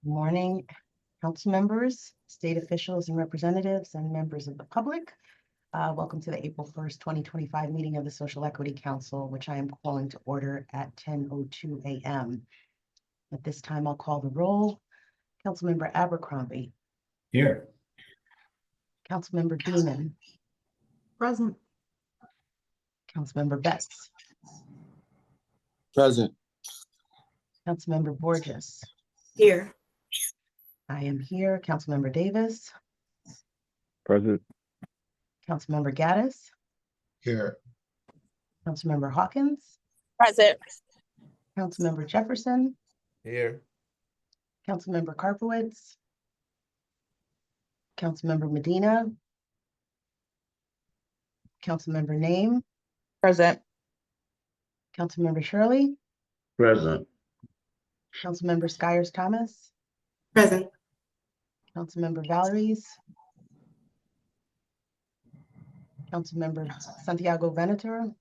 Morning, council members, state officials and representatives, and members of the public. Welcome to the April 1st, 2025 meeting of the Social Equity Council, which I am calling to order at 10:02 a.m. At this time, I'll call the roll. Councilmember Abercrombie. Here. Councilmember Beeman. Present. Councilmember Betts. Present. Councilmember Borges. Here. I am here. Councilmember Davis. Present. Councilmember Gaddis. Here. Councilmember Hawkins. Present. Councilmember Jefferson. Here. Councilmember Karpowitz. Councilmember Medina. Councilmember Name. Present. Councilmember Shirley. Present. Councilmember Skyers Thomas. Present. Councilmember Valeries. Councilmember Santiago Venator.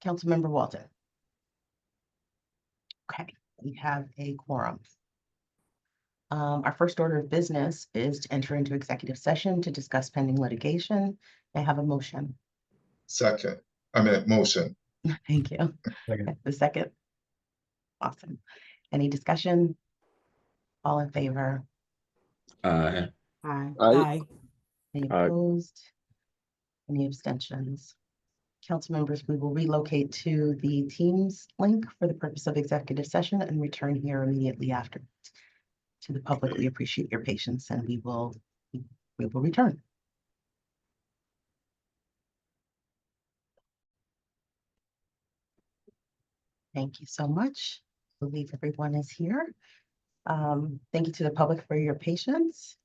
Councilmember Walton. Okay, we have a quorum. Our first order of business is to enter into executive session to discuss pending litigation. May I have a motion? Motion. Thank you. Second. The second. Awesome. Any discussion? All in favor? Aye. Aye. Any Aye. opposed? Any abstentions? Council members, we will relocate to the Teams link for the purpose of executive session and return here immediately after. To the public, we appreciate your patience and we will return. Thank you so much. I believe everyone is here. Thank you to the public for your patience.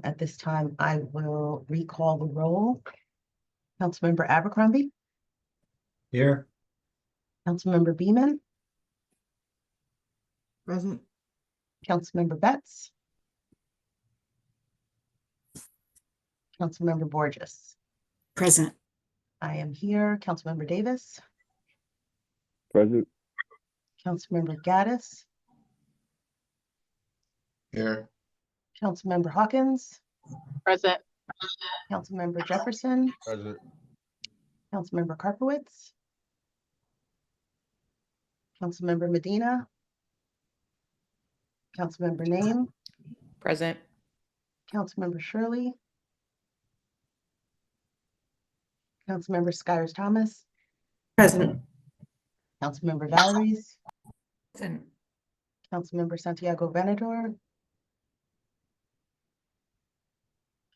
At this time, I will recall the roll. Councilmember Abercrombie. Here. Councilmember Beeman. Present. Councilmember Betts. Councilmember Borges. Present. I am here. Councilmember Davis. Present. Councilmember Gaddis. Here. Councilmember Hawkins. Present. Councilmember Jefferson. Present. Councilmember Karpowitz. Councilmember Medina. Councilmember Name. Present. Councilmember Shirley. Councilmember Skyers Thomas. Present. Councilmember Valeries. Present. Councilmember Santiago Venador.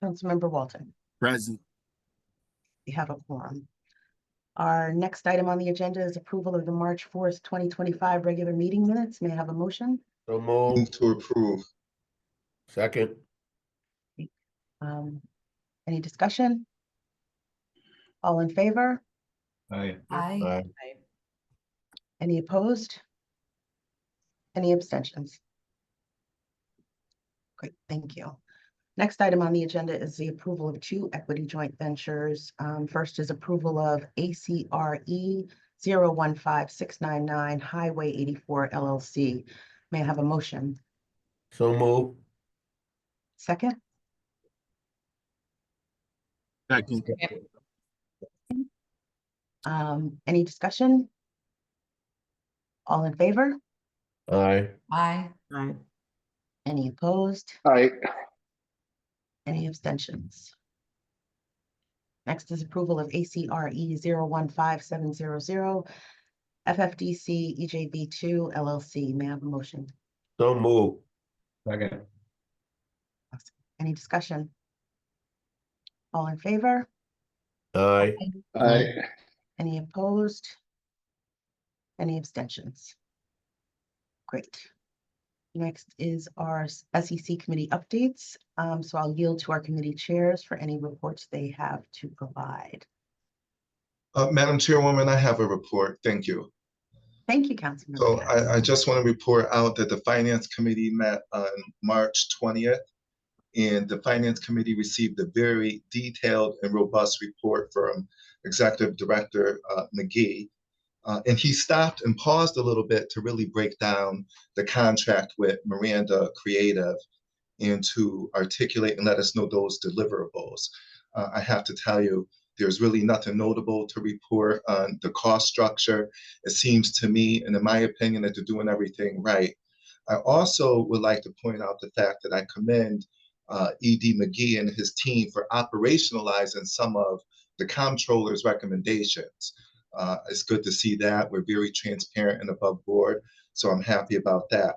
Councilmember Walton. Present. We have a quorum. Our next item on the agenda is approval of the March 4th, 2025 regular meeting minutes. May I have a motion? So move to approve. Second. Any discussion? All in favor? Aye. Aye. Any opposed? Any abstentions? Great, thank you. Next item on the agenda is the approval of two equity joint ventures. First is approval of ACRE 015699 Highway 84 LLC. May I have a motion? So move. Second? Second. Any discussion? All in favor? Aye. Aye. Any opposed? Aye. Any abstentions? Next is approval of ACRE 015700 FFDC EJB2 LLC. May I have a motion? So move. Second. Any discussion? All in favor? Aye. Aye. Any opposed? Any abstentions? Great. Next is our SEC committee updates. So I'll yield to our committee chairs for any reports they have to provide. Madam Chairwoman, I have a report. Thank you. Thank you, Councilmember. So Betts. I just want to report out that the Finance Committee met on March 20th, and the Finance Committee received a very detailed and robust report from Executive Director McGee. And he stopped and paused a little bit to really break down the contract with Miranda Creative and to articulate and let us know those deliverables. I have to tell you, there's really nothing notable to report on the cost structure. It seems to me, and in my opinion, that they're doing everything right. I also would like to point out the fact that I commend E.D. McGee and his team for operationalizing some of the comptroller's recommendations. It's good to see that. We're very transparent and above board, so I'm happy about that.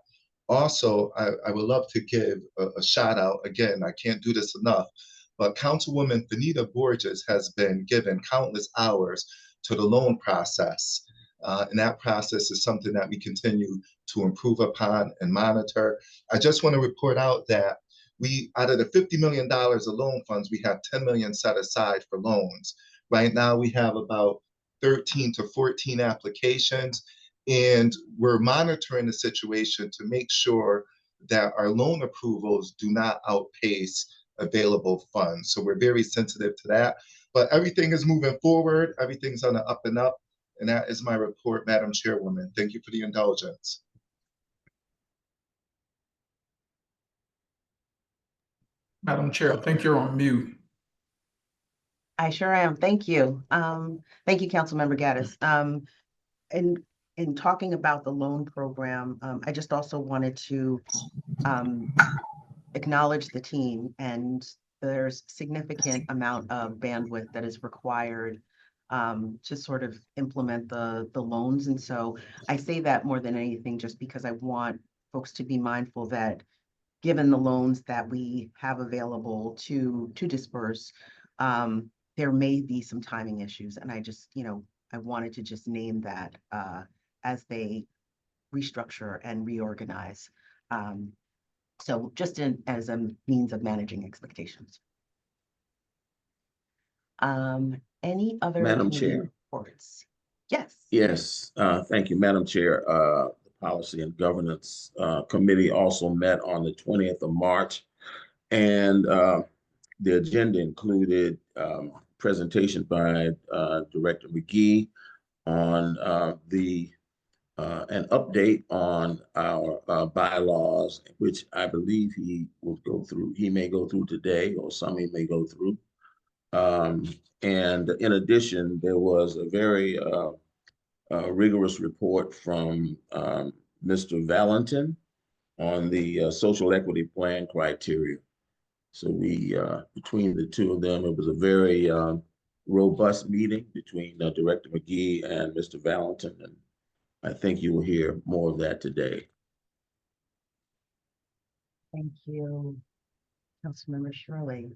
Also, I would love to give a shout out. Again, I can't do this enough, but Councilwoman Benita Borges has been given countless hours to the loan process. And that process is something that we continue to improve upon and monitor. I just want to report out that out of the $50 million of loan funds, we have 10 million set aside for loans. Right now, we have about 13 to 14 applications, and we're monitoring the situation to make sure that our loan approvals do not outpace available funds. So we're very sensitive to that, but everything is moving forward. Everything's on the up and up. And that is my report, Madam Chairwoman. Thank you for the indulgence. Madam Chair, I think you're on mute. I sure am. Thank you. Thank you, Councilmember Gaddis. In talking about the loan program, I just also wanted to acknowledge the team, and there's significant amount of bandwidth that is required to sort of implement the loans. And so I say that more than anything just because I want folks to be mindful that given the loans that we have available to disperse, there may be some timing issues. And I just, I wanted to just name that as they restructure and reorganize. So just as a means of managing expectations. Any other Madam committee Chair. reports? Yes. Yes, thank you, Madam Chair. The Policy and Governance Committee also met on the 20th of March, and the agenda included presentation by Director McGee on an update on our bylaws, which I believe he will go through. He may go through today, or some he may go through. And in addition, there was a very rigorous report from Mr. Valentin on the social equity plan criteria. So we, between the two of them, it was a very robust meeting between Director McGee and Mr. Valentin, and I think you will hear more of that today. Thank you, Councilmember Shirley.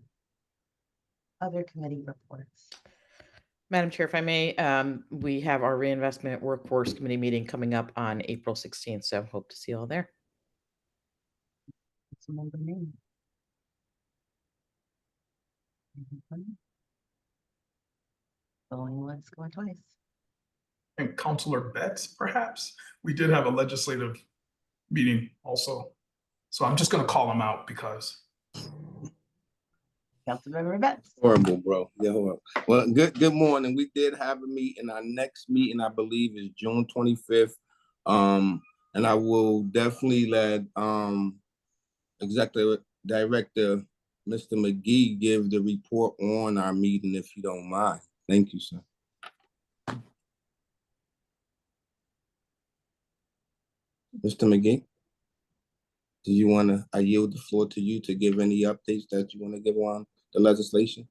Other committee reports. Madam Chair, if I may, we have our Reinvestment Workforce Committee meeting coming up on April 16th, so hope to see you all there. Councilmember Name. Going once, going twice. And Councilor Betts, perhaps. We did have a legislative meeting also. So I'm just going to call him out because. Councilmember Betts. Horrible, bro. Yeah, horrible. Well, good morning. We did have a meeting. Our next meeting, I believe, is June 25th. And I will definitely let Executive Director Mr. McGee give the report on our meeting, if you don't mind. Thank you, sir. Mr. McGee, do you want to, I yield the floor to you to give any updates that you want to give on the legislation?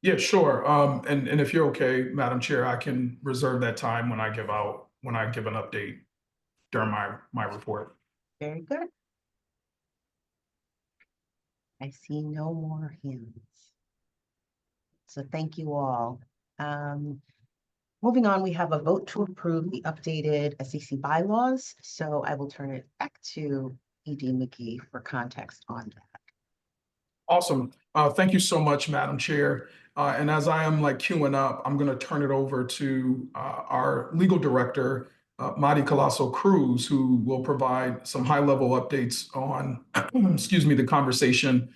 Yeah, sure. And if you're okay, Madam Chair, I can reserve that time when I give an update during my report. Very good. I see no more hands. So thank you all. Moving on, we have a vote to approve the updated SEC bylaws. So I will turn it back to E.D. McGee for context on that. Awesome. Thank you so much, Madam Chair. And as I am queuing up, I'm going to turn it over to our legal director, Madi Colasso Cruz, who will provide some high-level updates on, excuse me, the conversation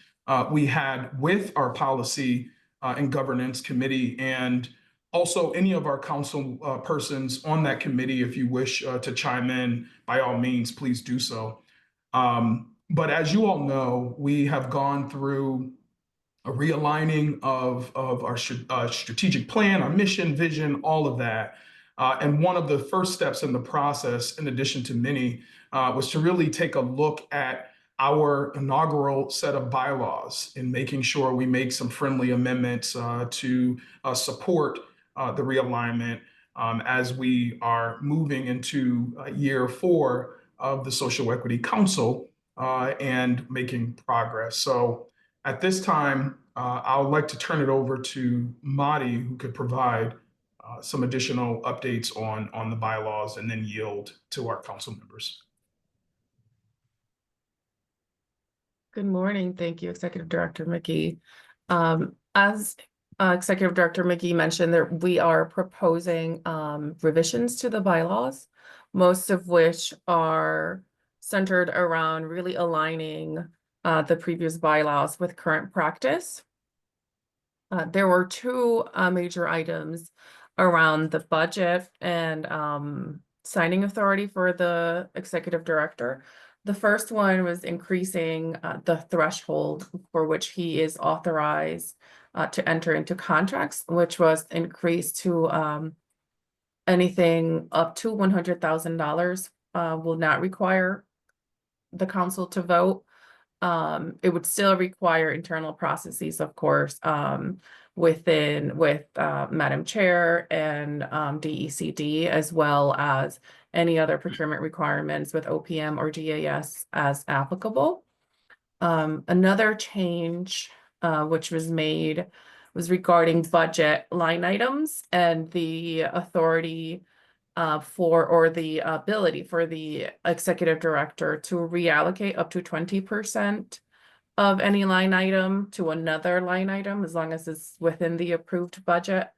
we had with our Policy and Governance Committee and Also, any of our council persons on that committee, if you wish to chime in, by all means, please do so. But as you all know, we have gone through a realigning of our strategic plan, our mission, vision, all of that. And one of the first steps in the process, in addition to many, was to really take a look at our inaugural set of bylaws and making sure we make some friendly amendments to support the realignment as we are moving into year 4 of the Social Equity Council and making progress. So at this time, I would like to turn it over to Madi, who could provide some additional updates on the bylaws and then yield to our council members. Good morning. Thank you, Executive Director McGee. As Executive Director McGee mentioned, that we are proposing revisions to the bylaws, most of which are centered around really aligning the previous bylaws with current practice. There were 2 major items around the budget and signing authority for the Executive Director. The first one was increasing the threshold for which he is authorized to enter into contracts, which was increased to anything up to $100,000 will not require the council to vote. It would still require internal processes, of course, with Madam Chair and DECD, as well as any other procurement requirements with OPM or GAS as applicable. Another change which was made was regarding budget line items and the authority or the ability for the Executive Director to reallocate up to 20% of any line item to another line item, as long as it's within the approved budget,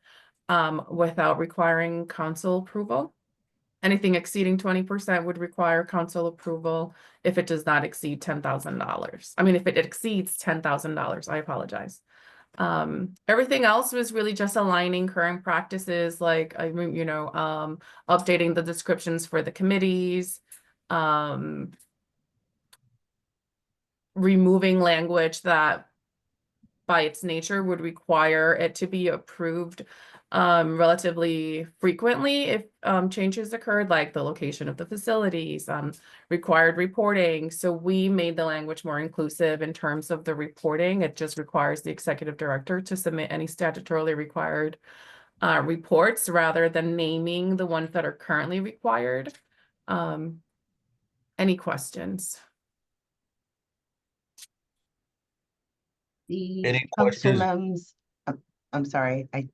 without requiring council approval. Anything exceeding 20% would require council approval if it does not exceed $10,000. I mean, if it exceeds $10,000, I apologize. Everything else was really just aligning current practices, like updating the descriptions for the committees, removing language that by its nature would require it to be approved relatively frequently if changes occurred, like the location of the facilities, required reporting. So we made the language more inclusive in terms of the reporting. It just requires the Executive Director to submit any statutorily required reports rather than naming the ones that are currently required. Any questions? The Any council questions? members, I'm sorry, I'm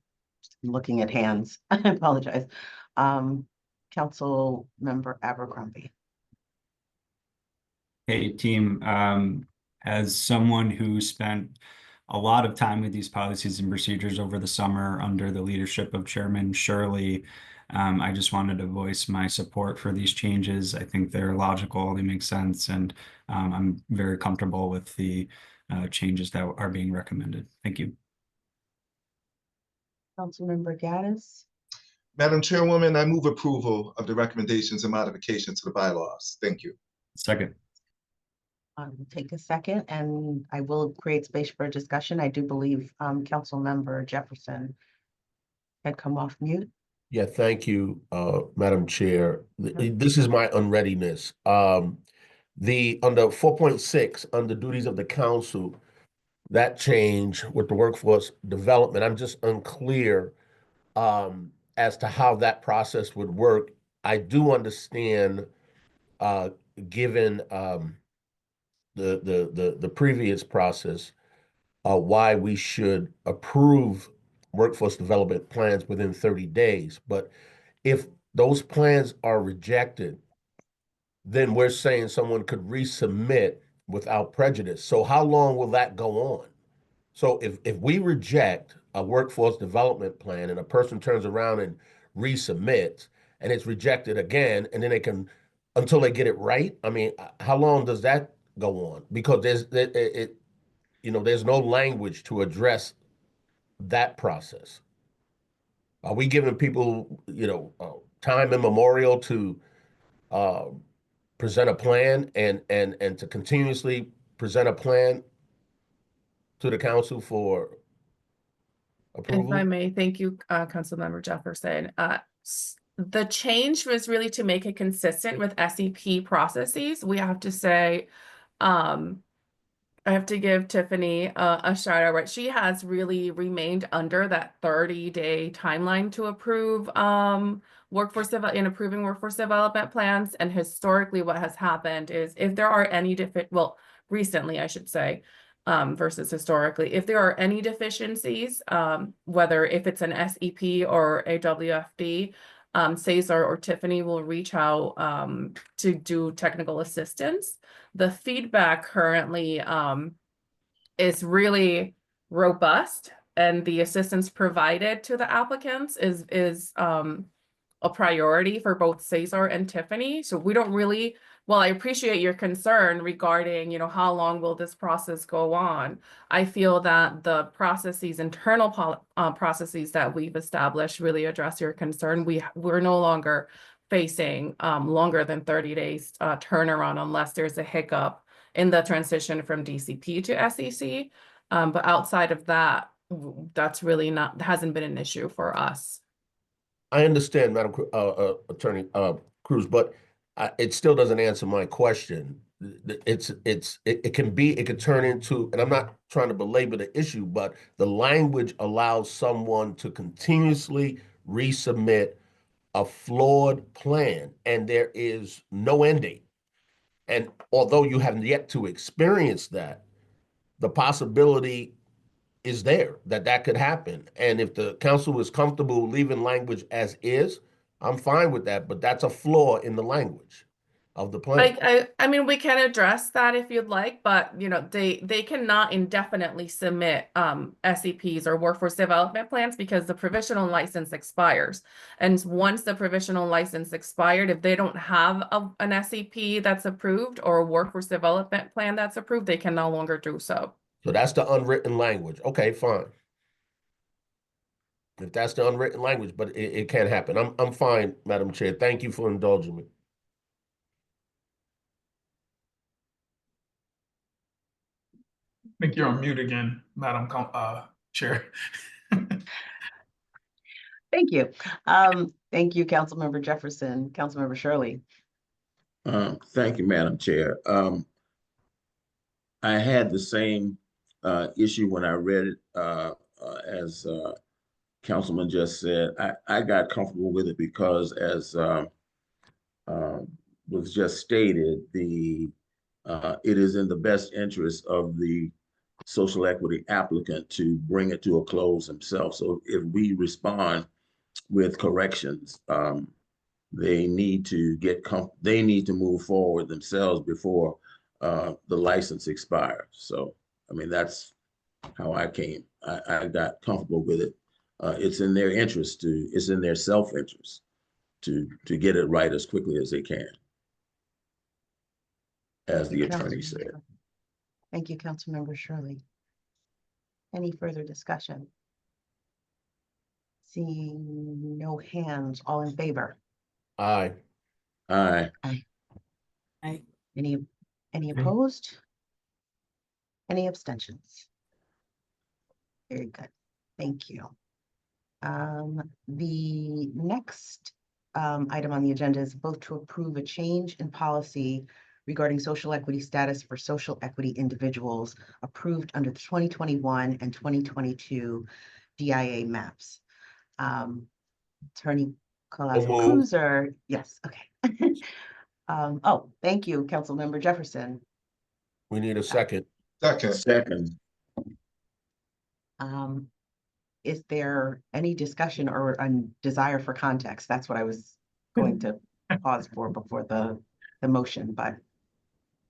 looking at hands. I apologize. Council Member Abercrombie. Hey, team. As someone who spent a lot of time with these policies and procedures over the summer under the leadership of Chairman Shirley, I just wanted to voice my support for these changes. I think they're logical, they make sense, and I'm very comfortable with the changes that are being recommended. Thank you. Councilmember Gaddis. Madam Chairwoman, I move approval of the recommendations and modifications to the bylaws. Thank you. Second. We'll take a second and I will create space for discussion. I do believe Councilmember Jefferson had come off mute. Yeah, thank you, Madam Chair. This is my unreadiness. Under 4.6, under duties of the council, that change with the workforce development, I'm just unclear as to how that process would work. I do understand, given the previous process, why we should approve workforce development plans within 30 days. But if those plans are rejected, then we're saying someone could resubmit without prejudice. So how long will that go on? So if we reject a workforce development plan and a person turns around and resubmits and it's rejected again, and then they can, until they get it right, I mean, how long does that go on? Because there's no language to address that process. Are we giving people, time immemorial to uh, present a plan and to continuously present a plan to the council for If I approval? may, thank you, Councilmember Jefferson. The change was really to make it consistent with SEP processes. We have to say, I have to give Tiffany a shout out, right? She has really remained under that 30-day timeline to approve in approving workforce development plans. And historically, what has happened is if there are any recently, I should say, versus historically, if there are any deficiencies, whether if it's an SEP or a WFD, Cesar or Tiffany will reach out to do technical assistance. The feedback currently is really robust, and the assistance provided to the applicants is a priority for both Cesar and Tiffany. So we don't really, well, I appreciate your concern regarding, how long will this process go on? I feel that the internal processes that we've established really address your concern. We're no longer facing longer than 30 days turnaround unless there's a hiccup in the transition from DCP to SEC. But outside of that, that's really hasn't been an issue for us. I understand, Madam Attorney Cruz, but it still doesn't answer my question. It can turn into, and I'm not trying to belabor the issue, but the language allows someone to continuously resubmit a flawed plan, and there is no end date. And although you haven't yet to experience that, the possibility is there that could happen. And if the council is comfortable leaving language as is, I'm fine with that, but that's a flaw in the language of the plan. I mean, we can address that if you'd like, but they cannot indefinitely submit SEPs or workforce development plans because the provisional license expires. And once the provisional license expired, if they don't have an SEP that's approved or a workforce development plan that's approved, they can no longer do so. So that's the unwritten language. Okay, fine. If that's the unwritten language, but it can't happen. I'm fine, Madam Chair. Thank you for indulging me. I think you're on mute again, Madam Chair. Thank you. Thank you, Councilmember Jefferson. Councilmember Shirley. Thank you, Madam Chair. I had the same issue when I read it, as Councilman just said. I got comfortable with it because, as was just stated, it is in the best interest of the social equity applicant to bring it to a close himself. So if we respond with corrections, they need to move forward themselves before the license expires. So, I mean, that's how I got comfortable with it. It's in their interest it's in their self-interest to get it right as quickly as they can, as the attorney said. Thank you, Councilmember Shirley. Any further discussion? Seeing no hands, all in favor? Aye. Aye. Aye. Any opposed? Any abstentions? Very good. Thank you. The next item on the agenda is vote to approve a change in policy regarding social equity status for social equity individuals approved under the 2021 and 2022 DIA maps. Attorney Collazo-Cruz, yes, okay. Oh, thank you, Councilmember Jefferson. We need a second. Second. Is there any discussion or a desire for context? That's what I was going to pause for before the motion, but.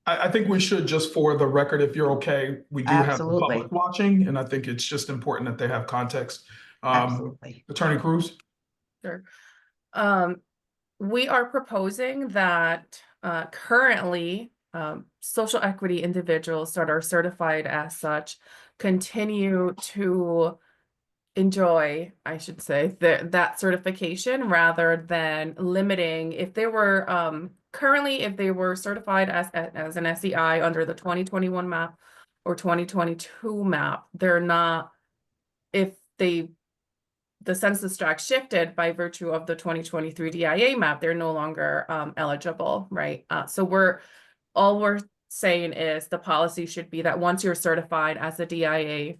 I think we should, just for the record, if you're okay, we do have the Absolutely. public watching, and I think it's just important that they have context. Absolutely. Attorney Cruz? Sure. We are proposing that currently social equity individuals that are certified as such continue to enjoy, I should say, that certification rather than limiting if they were currently if they were certified as an SEI under the 2021 map or 2022 map, they're not, if the census tract shifted by virtue of the 2023 DIA map, they're no longer eligible, right? So all we're saying is the policy should be that once you're certified as a DIA,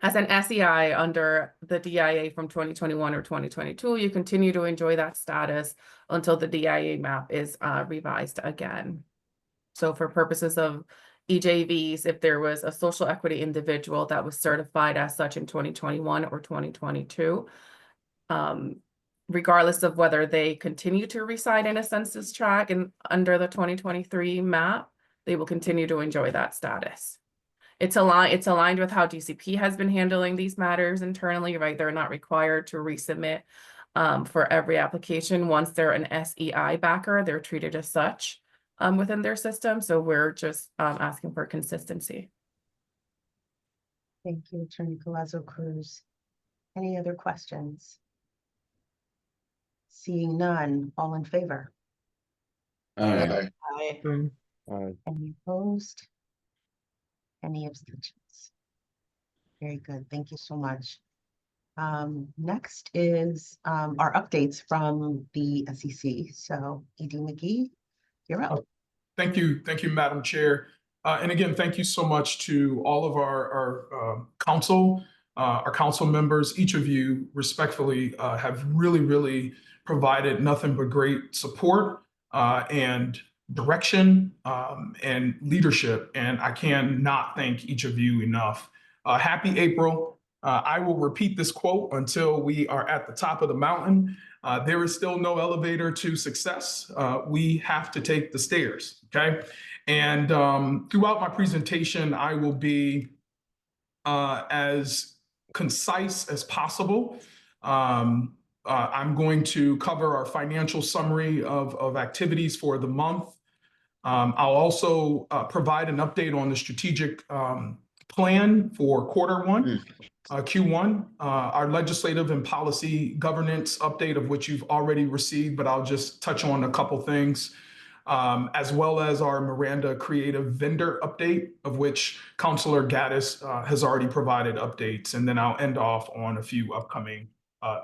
as an SEI under the DIA from 2021 or 2022, you continue to enjoy that status until the DIA map is revised again. So for purposes of EJVs, if there was a social equity individual that was certified as such in 2021 or 2022, regardless of whether they continue to reside in a census tract and under the 2023 map, they will continue to enjoy that status. It's aligned with how DCP has been handling these matters internally, right? They're not required to resubmit for every application. Once they're an SEI backer, they're treated as such within their system. So we're just asking for consistency. Thank you, Attorney Collazo Cruz. Any other questions? Seeing none, all in favor? Aye. Any opposed? Any abstentions? Very good. Thank you so much. Next is our updates from the SEC. So ED McGee, you're up. Thank you, Madam Chair. And again, thank you so much to all of our council members. Each of you respectfully have really provided nothing but great support and direction and leadership. And I cannot thank each of you enough. Happy April. I will repeat this quote until we are at the top of the mountain. There is still no elevator to success. We have to take the stairs, okay? And throughout my presentation, I will be as concise as possible. I'm going to cover our financial summary of activities for the month. I'll also provide an update on the strategic plan for Q1, our legislative and policy governance update, of which you've already received, but I'll just touch on a couple things, as well as our Miranda Creative vendor update, of which Councilor Gaddis has already provided updates. And then I'll end off on a few upcoming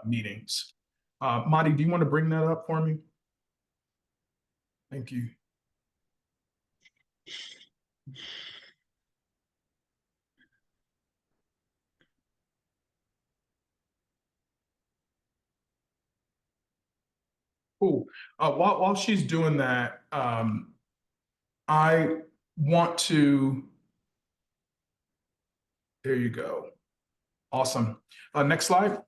meetings. Madi, do you want to bring that up for me? Thank you. Cool. While she's doing that, I want to, there you go. Awesome. Next slide.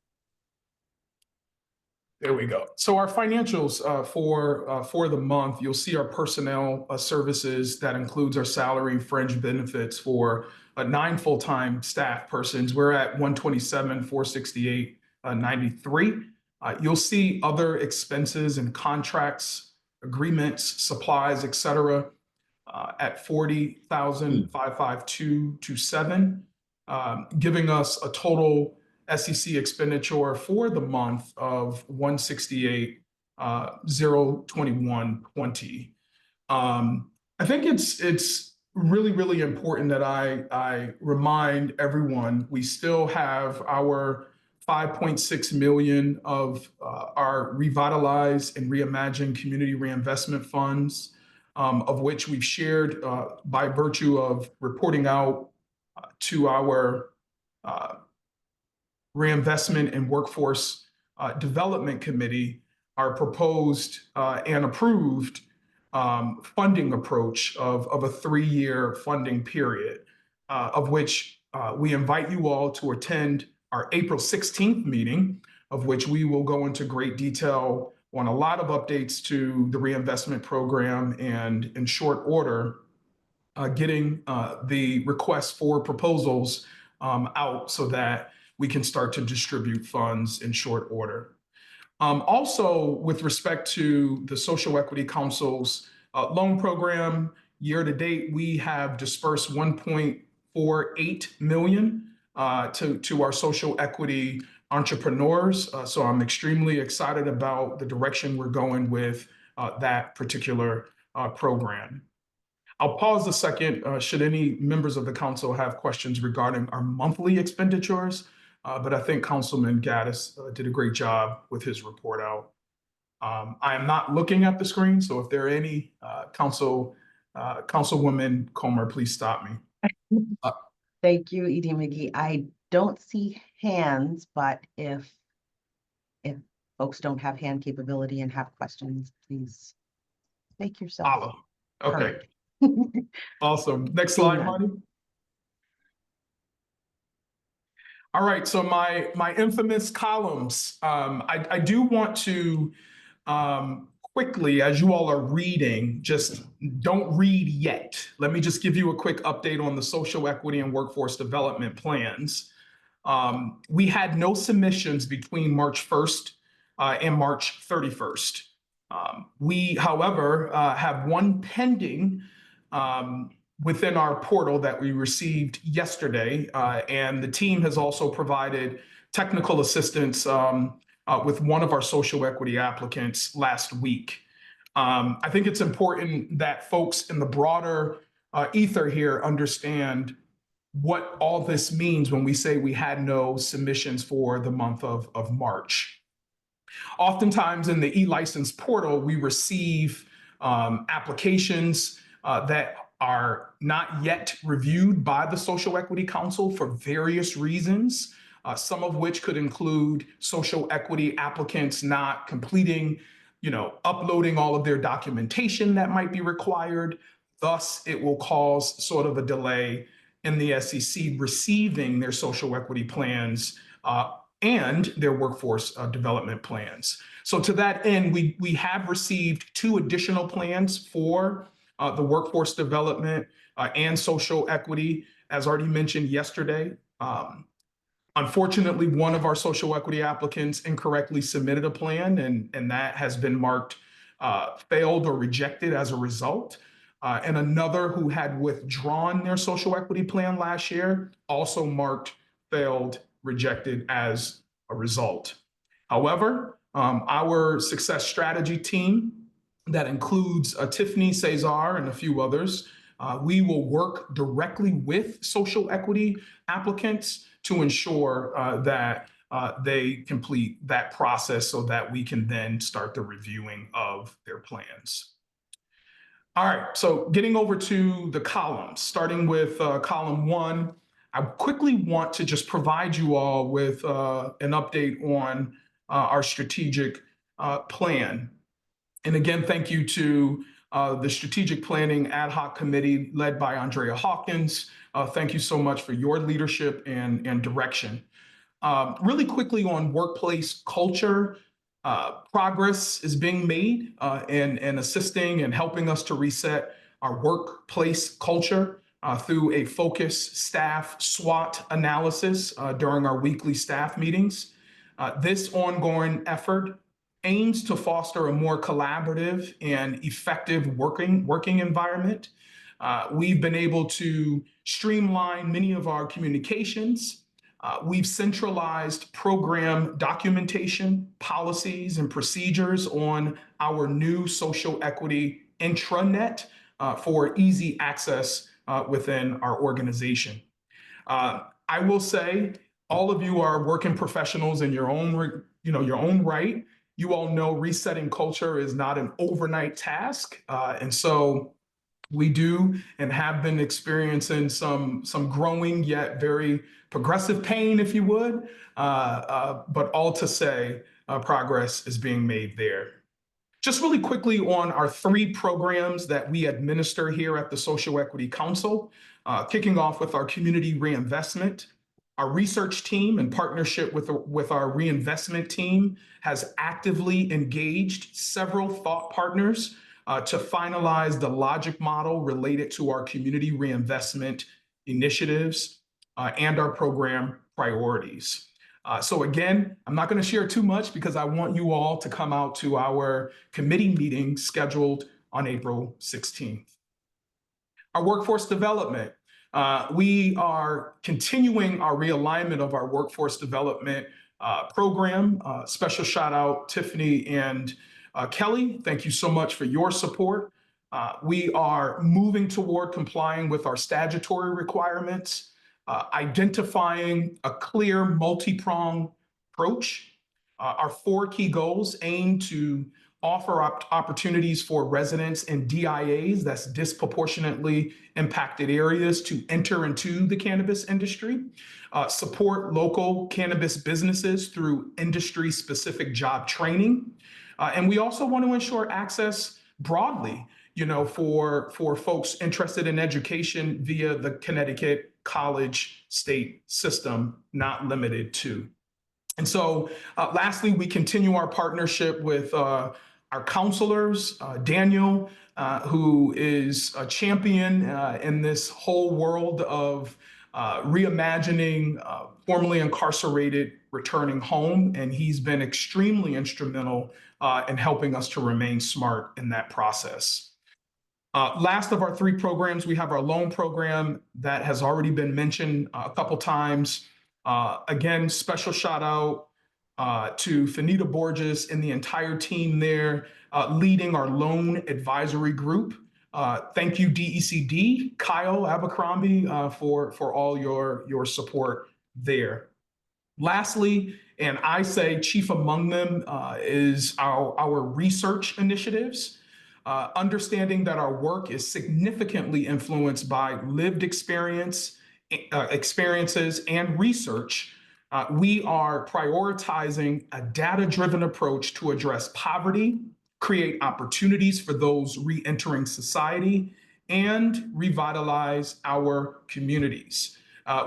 There we go. So our financials for the month, you'll see our personnel services. That includes our salary, fringe benefits for 9 full-time staff persons. We're at 127,468.93. You'll see other expenses and contracts, agreements, supplies, et cetera, at 40,552.27, giving us a total SEC expenditure for the month of 168,021.20. I think it's really important that I remind everyone we still have our 5.6 million of our Revitalize and Reimagine Community Reinvestment Funds, of which we've shared by virtue of reporting out to our Reinvestment and Workforce Development Committee, our proposed and approved funding approach of a 3-year funding period, of which we invite you all to attend our April 16th meeting, of which we will go into great detail on a lot of updates to the reinvestment program and, in short order, getting the requests for proposals out so that we can start to distribute funds in short order. Also, with respect to the Social Equity Council's loan program, year to date, we have dispersed $1.48 million to our social equity entrepreneurs. So I'm extremely excited about the direction we're going with that particular program. I'll pause a second should any members of the council have questions regarding our monthly expenditures, but I think Councilman Gaddis did a great job with his report out. I am not looking at the screen, so if there are any Councilwoman Comer, please stop me. Thank you, ED McGee. I don't see hands, but if folks don't have hand capability and have questions, please make yourself Follow. Okay, heard. awesome. Next slide, Amen. Marty. All right, so my infamous columns. I do want to quickly, as you all are reading, just don't read yet. Let me just give you a quick update on the social equity and workforce development plans. We had no submissions between March 1st and March 31st. We, however, have one pending within our portal that we received yesterday, and the team has also provided technical assistance with one of our social equity applicants last week. I think it's important that folks in the broader ether here understand what all this means when we say we had no submissions for the month of March. Oftentimes in the e-license portal, we receive applications that are not yet reviewed by the Social Equity Council for various reasons, some of which could include social equity applicants not completing, uploading all of their documentation that might be required. Thus, it will cause sort of a delay in the SEC receiving their social equity plans and their workforce development plans. So to that end, we have received 2 additional plans for the workforce development and social equity, as already mentioned yesterday. Unfortunately, one of our social equity applicants incorrectly submitted a plan, and that has been marked failed or rejected as a result. And another who had withdrawn their social equity plan last year also marked failed, rejected as a result. However, our success strategy team that includes Tiffany Cesar and a few others, we will work directly with social equity applicants to ensure that they complete that process so that we can then start the reviewing of their plans. All right, so getting over to the columns, starting with column 1, I quickly want to just provide you all with an update on our strategic plan. And again, thank you to the Strategic Planning Ad Hoc Committee led by Andrea Hawkins. Thank you so much for your leadership and direction. Really quickly on workplace culture, progress is being made in assisting and helping us to reset our workplace culture through a focused staff SWOT analysis during our weekly staff meetings. This ongoing effort aims to foster a more collaborative and effective working environment. We've been able to streamline many of our communications. We've centralized program documentation, policies, and procedures on our new social equity intranet for easy access within our organization. I will say all of you are working professionals in your own right. You all know resetting culture is not an overnight task. And so we do and have been experiencing some growing yet very progressive pain, if you would. But all to say, progress is being made there. Just really quickly on our 3 programs that we administer here at the Social Equity Council, kicking off with our community reinvestment. Our research team, in partnership with our reinvestment team, has actively engaged several thought partners to finalize the logic model related to our community reinvestment initiatives and our program priorities. So again, I'm not going to share too much because I want you all to come out to our committee meeting scheduled on April 16th. Our workforce development. We are continuing our realignment of our workforce development program. Special shout out Tiffany and Kelly. Thank you so much for your support. We are moving toward complying with our statutory requirements, identifying a clear multi-pronged approach. Our 4 key goals aim to offer opportunities for residents and DIAs, that's disproportionately impacted areas, to enter into the cannabis industry, support local cannabis businesses through industry-specific job training. And we also want to ensure access broadly, for folks interested in education via the Connecticut College State system, not limited to. And so lastly, we continue our partnership with our counselors, Daniel, who is a champion in this whole world of reimagining formerly incarcerated returning home. And he's been extremely instrumental in helping us to remain smart in that process. Last of our 3 programs, we have our loan program that has already been mentioned a couple times. Again, special shout out to Fanita Borges and the entire team there leading our loan advisory group. Thank you, DECD, Kyle Abercrombie, for all your support there. Lastly, and I say chief among them, is our research initiatives. Understanding that our work is significantly influenced by lived experiences and research, we are prioritizing a data-driven approach to address poverty, create opportunities for those re-entering society, and revitalize our communities.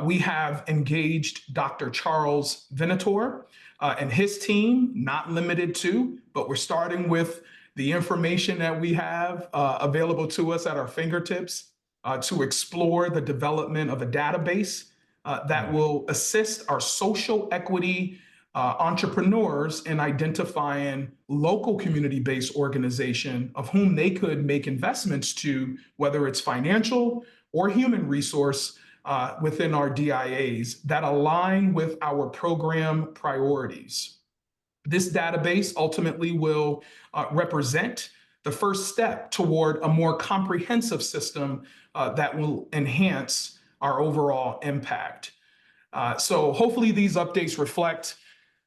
We have engaged Dr. Charles Venator and his team, not limited to, but we're starting with the information that we have available to us at our fingertips to explore the development of a database that will assist our social equity entrepreneurs in identifying local community-based organization of whom they could make investments to, whether it's financial or human resource within our DIAs that align with our program priorities. This database ultimately will represent the first step toward a more comprehensive system that will enhance our overall impact. So hopefully these updates reflect,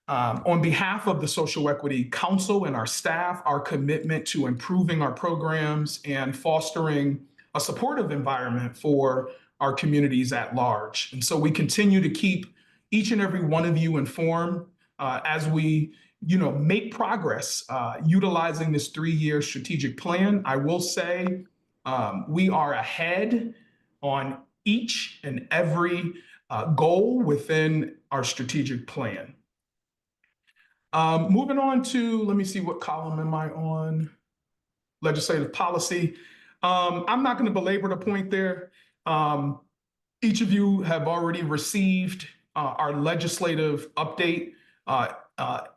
on behalf of the Social Equity Council and our staff, our commitment to improving our programs and fostering a supportive environment for our communities at large. And so we continue to keep each and every one of you informed as we make progress utilizing this 3-year strategic plan. I will say we are ahead on each and every goal within our strategic plan. Moving on to, let me see, what column am I on? Legislative policy. I'm not going to belabor the point there. Each of you have already received our legislative update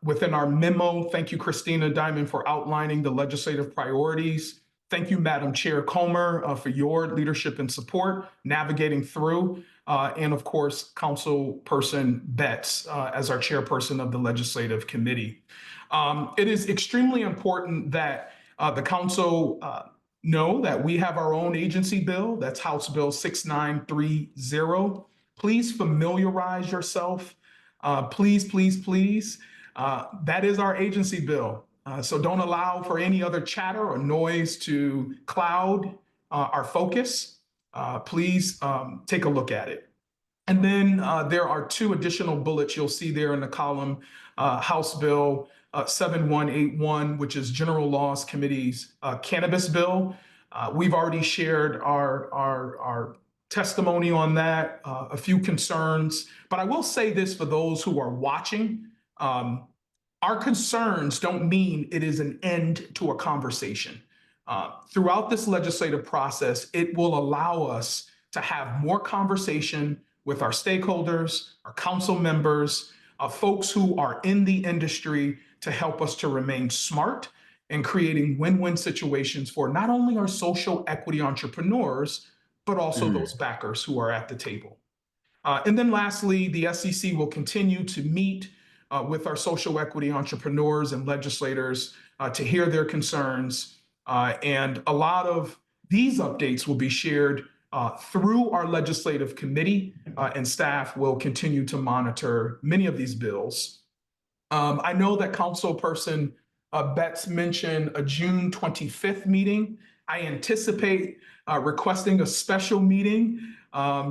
within our memo. Thank you, Christina Diamond, for outlining the legislative priorities. Thank you, Madam Chair Comer, for your leadership and support navigating through. And of course, Councilperson Betts as our chairperson of the Legislative Committee. It is extremely important that the council know that we have our own agency bill. That's House Bill 6930. Please familiarize yourself. Please, please, please. That is our agency bill. So don't allow for any other chatter or noise to cloud our focus. Please take a look at it. And then there are 2 additional bullets you'll see there in the column, House Bill 7181, which is General Laws Committee's cannabis bill. We've already shared our testimony on that, a few concerns, but I will say this for those who are watching, our concerns don't mean it is an end to a conversation. Throughout this legislative process, it will allow us to have more conversation with our stakeholders, our council members, folks who are in the industry to help us to remain smart and creating win-win situations for not only our social equity entrepreneurs, but also Mm. those backers who are at the table. And then lastly, the SEC will continue to meet with our social equity entrepreneurs and legislators to hear their concerns. And a lot of these updates will be shared through our legislative committee, and staff will continue to monitor many of these bills. I know that Councilperson Betts mentioned a June 25th meeting. I anticipate requesting a special meeting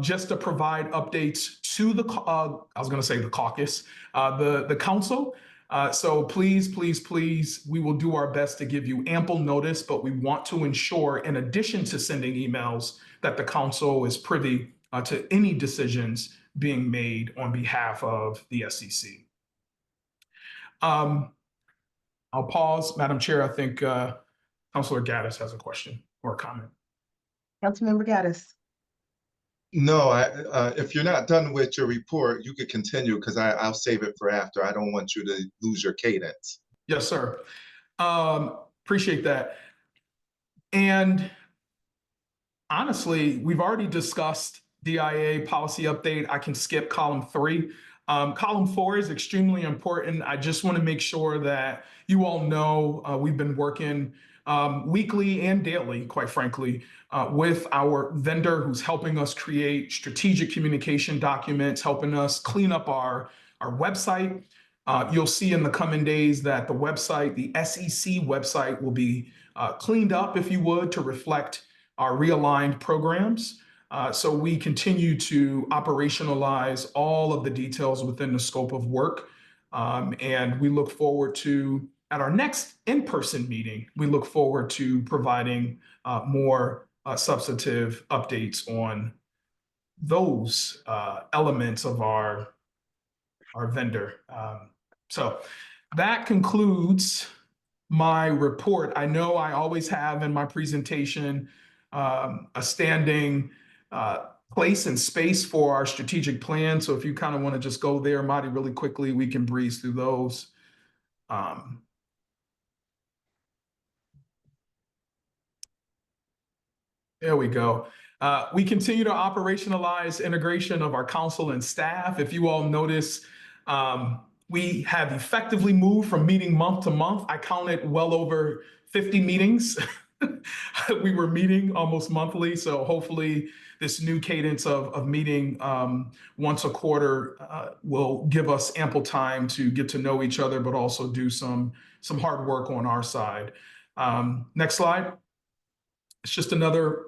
just to provide updates to the, I was going to say the caucus, the council. So please, please, please, we will do our best to give you ample notice, but we want to ensure, in addition to sending emails, that the council is privy to any decisions being made on behalf of the SEC. I'll pause, Madam Chair. I think Councilor Gaddis has a question or a comment. Councilmember Gaddis. No, if you're not done with your report, you could continue because I'll save it for after. I don't want you to lose your cadence. Yes, sir. Appreciate that. And honestly, we've already discussed DIA policy update. I can skip column 3. Column 4 is extremely important. I just want to make sure that you all know we've been working weekly and daily, quite frankly, with our vendor who's helping us create strategic communication documents, helping us clean up our website. You'll see in the coming days that the website, the SEC website, will be cleaned up, if you would, to reflect our realigned programs. So we continue to operationalize all of the details within the scope of work. And we look forward to, at our next in-person meeting, we look forward to providing more substantive updates on those elements of our vendor. So that concludes my report. I know I always have in my presentation a standing place and space for our strategic plan. So if you kind of want to just go there, Marty, really quickly, we can breeze through those. There we go. We continue to operationalize integration of our council and staff. If you all notice, we have effectively moved from meeting month to month. I counted well over 50 meetings. We were meeting almost monthly. So hopefully this new cadence of meeting once a quarter will give ample ample time to get to know each other, but also do some hard work on our side. Next slide. It's just another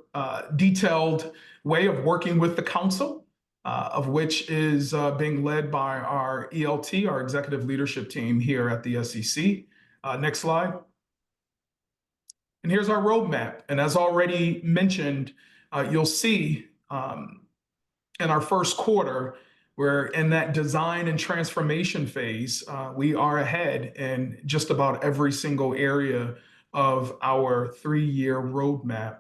detailed way of working with the council, of which is being led by our ELT, our executive leadership team here at the SEC. Next slide. And here's our roadmap. And as already mentioned, you'll see in our first quarter, we're in that design and transformation phase. We are ahead in just about every single area of our 3-year roadmap.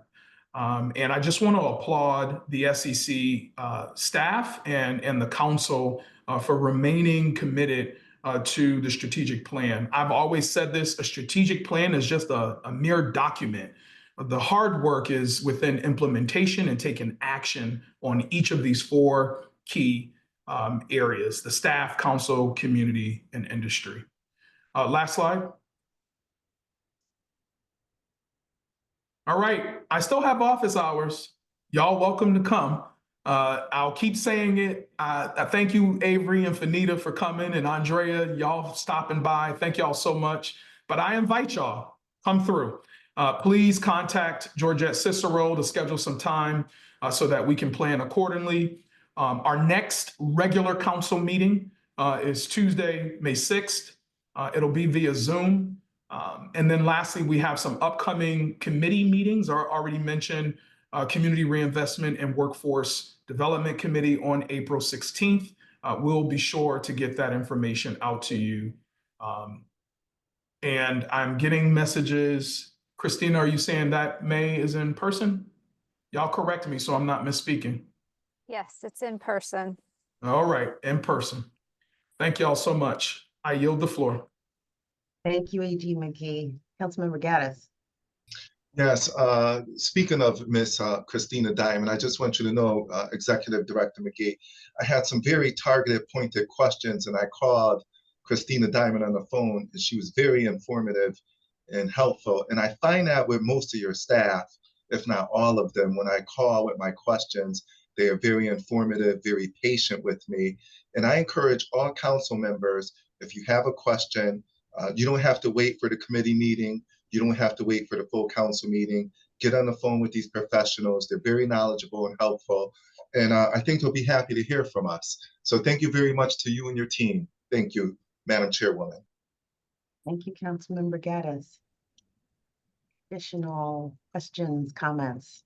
And I just want to applaud the SEC staff and the council for remaining committed to the strategic plan. I've always said this, a strategic plan is just a mere document. The hard work is within implementation and taking action on each of these 4 key areas: the staff, council, community, and industry. Last slide. All right, I still have office hours. Y'all welcome to come. I'll keep saying it. I thank you, Avery and Fanita, for coming, and Andrea, y'all stopping by. Thank y'all so much. But I invite y'all, come through. Please contact Georgette Cicero to schedule some time so that we can plan accordingly. Our next regular council meeting is Tuesday, May 6th. It'll be via Zoom. And then lastly, we have some upcoming committee meetings. I already mentioned Community Reinvestment and Workforce Development Committee on April 16th. We'll be sure to get that information out to you. And I'm getting messages. Christina, are you saying that May is in person? Y'all correct me so I'm not misspeaking. Yes, it's in person. All right, in person. Thank y'all so much. I yield the floor. Thank you, AG McGee. Councilmember Gaddis. Yes, speaking of Miss Christina Diamond, I just want you to know, Executive Director McGee, I had some very targeted, pointed questions, and I called Christina Diamond on the phone, and she was very informative and helpful. And I find that with most of your staff, if not all of them, when I call with my questions, they are very informative, very patient with me. And I encourage all council members, if you have a question, you don't have to wait for the committee meeting. You don't have to wait for the full council meeting. Get on the phone with these professionals. They're very knowledgeable and helpful. And I think they'll be happy to hear from us. So thank you very much to you and your team. Thank you, Madam Chairwoman. Thank you, Councilmember Gaddis. Additional questions, comments?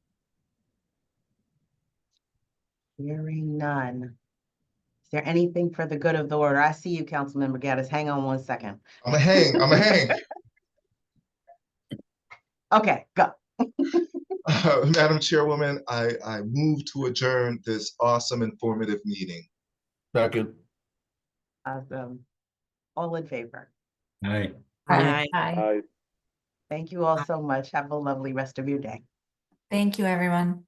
Hearing none. Is there anything for the good of the order? I see you, Councilmember Gaddis. Hang on one second. I'm a hang. Okay, go. Madam Chairwoman, I move to adjourn this awesome, informative meeting. Second. Awesome. All in favor? Aye. Aye. Thank you all so much. Have a lovely rest of your day. Thank you, everyone.